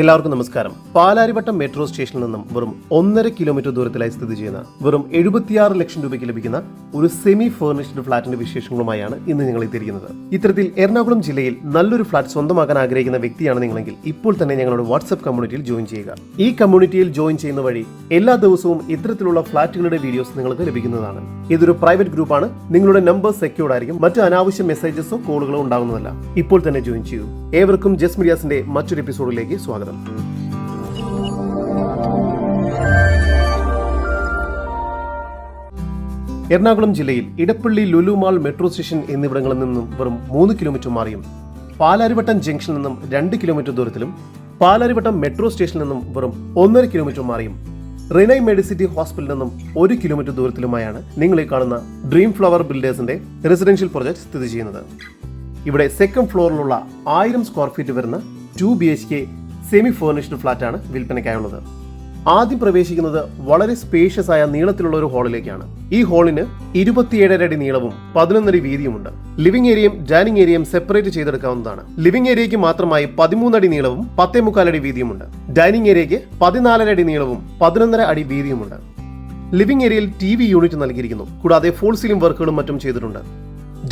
എല്ലാവർക്കും നമസ്കാരം. പാലാരിവട്ടം മെട്രോ സ്റ്റേഷനിൽ നിന്നും വെറും 1.5 കിലോമീറ്റർ ദൂരത്തിലായി സ്ഥിതി ചെയ്യുന്ന വെറും 76 ലക്ഷം രൂപയ്ക്ക് ലഭിക്കുന്ന ഒരു സെമി ഫർണിഷ്ഡ് ഫ്ളാറ്റിന്റെ വിശേഷങ്ങളുമായാണ് ഇന്ന് ഞങ്ങൾ എത്തിയിരിക്കുന്നത്. ഇത്തരത്തിൽ എറണാകുളം ജില്ലയിൽ നല്ലൊരു ഫ്ളാറ്റ് സ്വന്തമാക്കാൻ ആഗ്രഹിക്കുന്ന വ്യക്തിയാണ് നിങ്ങളെങ്കിൽ ഇപ്പോൾ തന്നെ ഞങ്ങളുടെ വാട്സ്ആപ്പ് കമ്മ്യൂണിറ്റിയിൽ ജോയിൻ ചെയ്യുക. ഈ കമ്മ്യൂണിറ്റിയിൽ ജോയിൻ ചെയ്യുന്ന വഴി എല്ലാ ദിവസവും ഇത്തരത്തിലുള്ള ഫ്ളാറ്റുകളുടെ വീഡിയോസ് നിങ്ങൾക്ക് ലഭിക്കുന്നതാണ്. ഇതൊരു പ്രൈവറ്റ് ഗ്രൂപ്പാണ്. നിങ്ങളുടെ നമ്പർ സെക്യൂർഡ് ആയിരിക്കും. മറ്റ് അനാവശ്യ മെസ്സേജസോ കോളുകളോ ഉണ്ടാകുന്നതല്ല. ഇപ്പോൾ തന്നെ ജോയിൻ ചെയ്യൂ. ഏവർക്കും ജസ്റ്റ് മീഡിയാസിന്റെ മറ്റൊരു എപ്പിസോഡിലേക്ക് സ്വാഗതം. എറണാകുളം ജില്ലയിൽ Edappally Lulu mall metro station എന്നിവിടങ്ങളിൽ നിന്നും വെറും 3 കിലോമീറ്റർ മാറിയും പാലാരിവട്ടം ജംഗ്ഷനിൽ നിന്നും 2 കിലോമീറ്റർ ദൂരത്തിലും പാലാരിവട്ടം മെട്രോ സ്റ്റേഷനിൽ നിന്നും വെറും 1.5 കിലോമീറ്റർ മാറിയും റിനൈ മെഡിസിറ്റി ഹോസ്പിറ്റലിൽ നിന്നും 1 കിലോമീറ്റർ ദൂരത്തിലുമായാണ് നിങ്ങൾ ഈ കാണുന്ന ഡ്രീം ഫ്ലവർ ബിൽഡേഴ്സിന്റെ റെസിഡൻഷ്യൽ പ്രോജക്ട് സ്ഥിതി ചെയ്യുന്നത്. ഇവിടെ സെക്കൻഡ് ഫ്ലോറിലുള്ള 1000 സ്ക്വയർ ഫീറ്റ് വരുന്ന 2 BHK സെമി ഫർണിഷ്ഡ് ഫ്ളാറ്റാണ് വിൽപ്പനയ്ക്കായുള്ളത്. ആദ്യം പ്രവേശിക്കുന്നത് വളരെ സ്പേഷ്യസ് ആയ നീളത്തിലുള്ള ഒരു ഹാളിലേക്കാണ്. ഈ ഹാളിന് 27 അടി നീളവും 11 അടി വീതിയുമുണ്ട്. ലിവിംഗ് ഏരിയയും ഡൈനിങ് ഏരിയയും സെപ്പറേറ്റ് ചെയ്തെടുക്കാവുന്നതാണ്. ലിവിംഗ് ഏരിയയ്ക്ക് മാത്രമായി 13 അടി നീളവും 10.25 അടി വീതിയുമുണ്ട്. ഡൈനിങ് ഏരിയയ്ക്ക് 14 അടി നീളവും 11.5 അടി വീതിയുമുണ്ട്. ലിവിംഗ് ഏരിയയിൽ TV യൂണിറ്റ് നൽകിയിരിക്കുന്നു. കൂടാതെ ഫോൾ സീലിംഗ് വർക്കുകളും മറ്റും ചെയ്തിട്ടുണ്ട്.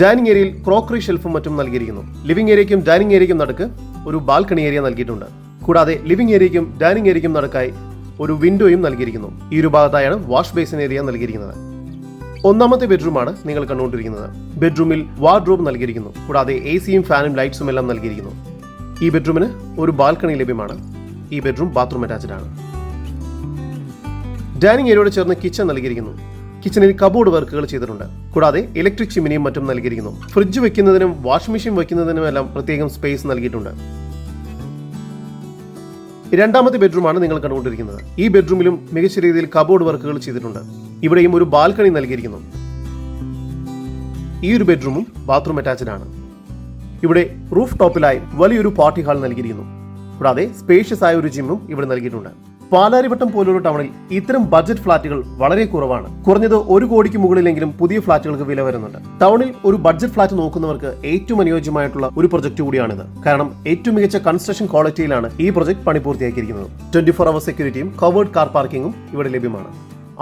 ഡൈനിങ് ഏരിയയിൽ ക്രോക്കറി ഷെൽഫും മറ്റും നൽകിയിരിക്കുന്നു. ലിവിംഗ് ഏരിയയ്ക്കും ഡൈനിങ് ഏരിയയ്ക്കും നടുക്ക് ഒരു ബാൽക്കണി ഏരിയ നൽകിയിട്ടുണ്ട്. കൂടാതെ ലിവിംഗ് ഏരിയയ്ക്കും ഡൈനിങ് ഏരിയയ്ക്കും നടുക്കായി ഒരു വിൻഡോയും നൽകിയിരിക്കുന്നു. ഈ ഒരു ഭാഗത്തായാണ് വാഷ് ബേസിൻ ഏരിയ നൽകിയിരിക്കുന്നത്. ഒന്നാമത്തെ ബെഡ്റൂമാണ് നിങ്ങൾ കണ്ടുകൊണ്ടിരിക്കുന്നത്. ബെഡ്റൂമിൽ വാർഡ്രോബ് നൽകിയിരിക്കുന്നു. കൂടാതെ AC-യും ഫാനും ലൈറ്റ്സും എല്ലാം നൽകിയിരിക്കുന്നു. ഈ ബെഡ്റൂമിന് ഒരു ബാൽക്കണി ലഭ്യമാണ്. ഈ ബെഡ്റൂം ബാത്റൂം അറ്റാച്ച്ഡ് ആണ്. ഡൈനിങ് ഏരിയയോട് ചേർന്ന് കിച്ചൺ നൽകിയിരിക്കുന്നു. കിച്ചണിൽ കബോർഡ് വർക്കുകൾ ചെയ്തിട്ടുണ്ട്. കൂടാതെ ഇലക്ട്രിക് ചിമ്മിനിയും മറ്റും നൽകിയിരിക്കുന്നു. ഫ്രിഡ്ജ് വെക്കുന്നതിനും വാഷിംഗ് മെഷീൻ വെക്കുന്നതിനും എല്ലാം പ്രത്യേകം സ്പേസ് നൽകിയിട്ടുണ്ട്. രണ്ടാമത്തെ ബെഡ്റൂമാണ് നിങ്ങൾ കണ്ടുകൊണ്ടിരിക്കുന്നത്. ഈ ബെഡ്റൂമിലും മികച്ച രീതിയിൽ കബോർഡ് വർക്കുകൾ ചെയ്തിട്ടുണ്ട്. ഇവിടെയും ഒരു ബാൽക്കണി നൽകിയിരിക്കുന്നു. ഈ ഒരു ബെഡ്റൂമും ബാത്റൂം അറ്റാച്ച്ഡ് ആണ്. ഇവിടെ റൂഫ് ടോപ്പിലായി വലിയൊരു പാർട്ടി ഹാൾ നൽകിയിരിക്കുന്നു. കൂടാതെ സ്പേഷ്യസ് ആയ ഒരു ജിമ്മും ഇവിടെ നൽകിയിട്ടുണ്ട്. പാലാരിവട്ടം പോലൊരു ടൗണിൽ ഇത്തരം ബഡ്ജറ്റ് ഫ്ളാറ്റുകൾ വളരെ കുറവാണ്. കുറഞ്ഞത് 1 കോടിക്ക് മുകളിലെങ്കിലും പുതിയ ഫ്ളാറ്റുകൾക്ക് വില വരുന്നുണ്ട്. ടൗണിൽ ഒരു ബഡ്ജറ്റ് ഫ്ളാറ്റ് നോക്കുന്നവർക്ക് ഏറ്റവും അനുയോജ്യമായിട്ടുള്ള ഒരു പ്രൊജക്ട് കൂടിയാണിത്. കാരണം ഏറ്റവും മികച്ച കൺസ്ട്രക്ഷൻ ക്വാളിറ്റിയിലാണ് ഈ പ്രൊജക്ട് പണി പൂർത്തിയാക്കിയിരിക്കുന്നത്. 24 hour സെക്യൂരിറ്റിയും കവേർഡ് കാർ പാർക്കിംഗും ഇവിടെ ലഭ്യമാണ്.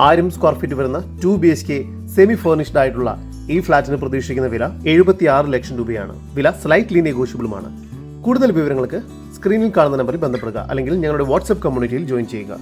1000 സ്ക്വയർ ഫീറ്റ് വരുന്ന 2 BHK സെമി ഫർണിഷ്ഡ് ആയിട്ടുള്ള ഈ ഫ്ളാറ്റിന് പ്രതീക്ഷിക്കുന്ന വില 76 ലക്ഷം രൂപയാണ്. വില സ്ലൈറ്റ്ലി നെഗോഷ്യബിളുമാണ്. കൂടുതൽ വിവരങ്ങൾക്ക് സ്ക്രീനിൽ കാണുന്ന നമ്പറിൽ ബന്ധപ്പെടുക, അല്ലെങ്കിൽ ഞങ്ങളുടെ വാട്സ്ആപ്പ് കമ്മ്യൂണിറ്റിയിൽ ജോയിൻ ചെയ്യുക.